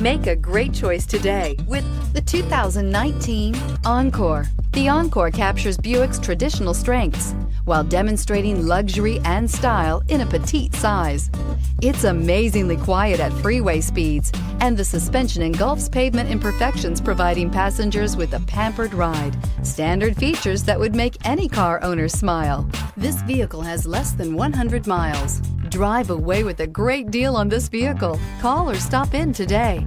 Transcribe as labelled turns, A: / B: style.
A: Make a great choice today with the 2019 Encore. The Encore captures Buick's traditional strengths while demonstrating luxury and style in a petite size. It's amazingly quiet at freeway speeds, and the suspension engulfs pavement imperfections, providing passengers with a pampered ride. Standard features that would make any car owner smile. This vehicle has less than 100 miles. Drive away with a great deal on this vehicle. Call or stop in today.